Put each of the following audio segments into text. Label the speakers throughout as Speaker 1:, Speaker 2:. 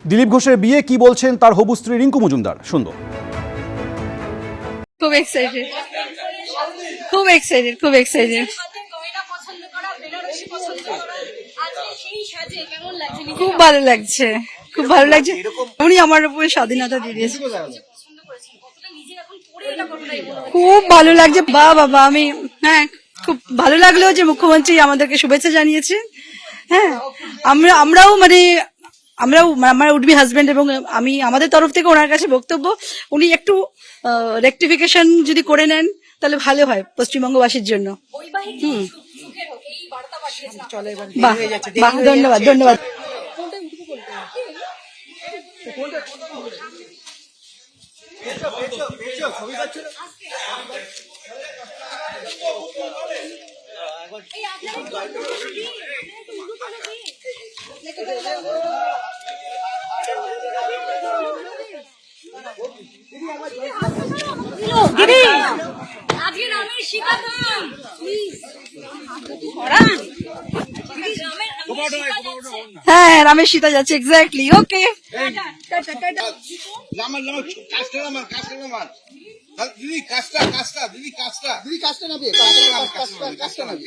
Speaker 1: দিলীপ ঘোষের বিয়ে কি বলছেন তার হবু স্ত্রী রিঙ্কু মজুমদার, শুনবো।
Speaker 2: খুব এক্সাইটেড, খুব এক্সাইটেড, খুব এক্সাইটেড। খুব ভালো লাগছে, খুব ভালো লাগছে। উনি আমার উপরে স্বাধীনতা দিয়ে দিয়েছে, খুব ভালো লাগছে। বাবা আমি খুব ভালো লাগলো যে মুখ্যমন্ত্রী আমাদেরকে শুভেচ্ছা জানিয়েছে। হ্যাঁ, আমরাও আমার উড বি হাজবেন্ড এবং আমি আমাদের তরফ থেকে ওনার কাছে বক্তব্য, উনি একটু রেকটিফিকেশন যদি করে নেন তাহলে ভালো হয় পশ্চিমবঙ্গবাসীর জন্য। বাহ, ধন্যবাদ ধন্যবাদ।
Speaker 3: দিদি আজকে রামের সীতা
Speaker 2: হ্যাঁ, রামের সীতা যাচ্ছে, এক্স্যাক্টলি। ওকে,
Speaker 4: দিদি কাজটা দিদি কাজটা দিদি কাজটা নাবে কাজটা নাবে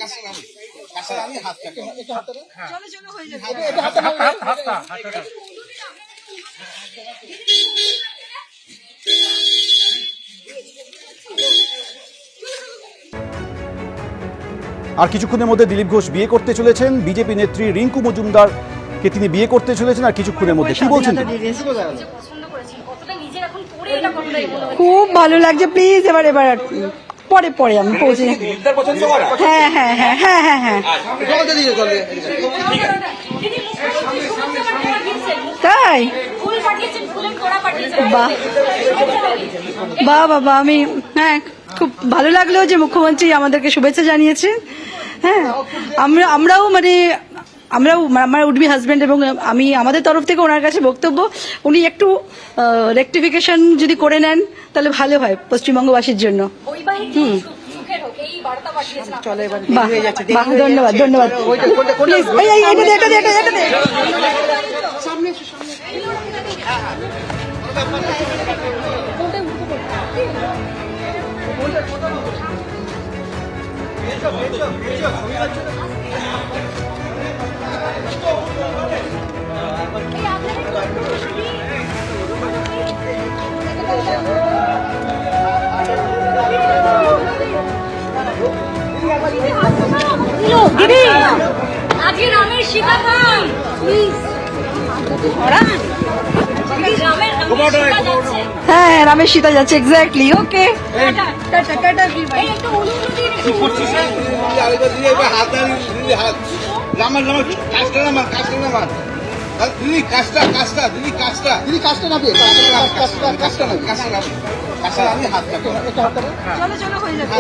Speaker 4: আমি হাতটা
Speaker 2: চলো চলো হয়ে যাবে।
Speaker 1: আর কিছুক্ষণের মধ্যে দিলীপ ঘোষ বিয়ে করতে চলেছেন, বিজেপি নেত্রী রিঙ্কু মজুমদার কে তিনি বিয়ে করতে চলেছেন। আর কিছুক্ষণের মধ্যে কি বলছেন তিনি?
Speaker 2: খুব ভালো লাগছে। প্লিজ এবার পরে পরে আমি পৌঁছে যাই। হ্যাঁ হ্যাঁ হ্যাঁ হ্যাঁ হ্যাঁ হ্যাঁ তাই। বাহ বাহ বাবা আমি খুব ভালো লাগলো যে মুখ্যমন্ত্রী আমাদেরকে শুভেচ্ছা জানিয়েছে। হ্যাঁ, আমরাও আমার উড বি হাজবেন্ড এবং আমি আমাদের তরফ থেকে ওনার কাছে বক্তব্য, উনি একটু রেকটিফিকেশন যদি করে নেন তাহলে ভালো হয় পশ্চিমবঙ্গবাসীর জন্য। বাহ, ধন্যবাদ ধন্যবাদ।
Speaker 3: দিদি আজকে রামের সীতা
Speaker 2: হ্যাঁ, রামের সীতা যাচ্ছে, এক্স্যাক্টলি। ওকে,
Speaker 4: দিদি কাজটা দিদি কাজটা নাবে আমি হাতটা
Speaker 2: চলো চলো হয়ে যাবে।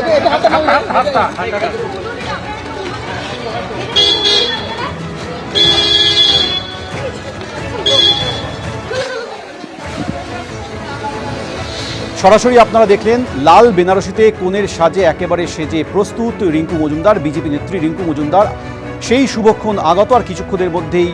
Speaker 1: সরাসরি আপনারা দেখলেন লাল বেনারসিতে কনের সাজে একেবারে সেজে প্রস্তুত রিঙ্কু মজুমদার, বিজেপি নেত্রী রিঙ্কু মজুমদার। সেই শুভক্ষণ আগত, আর কিছুক্ষণের মধ্যেই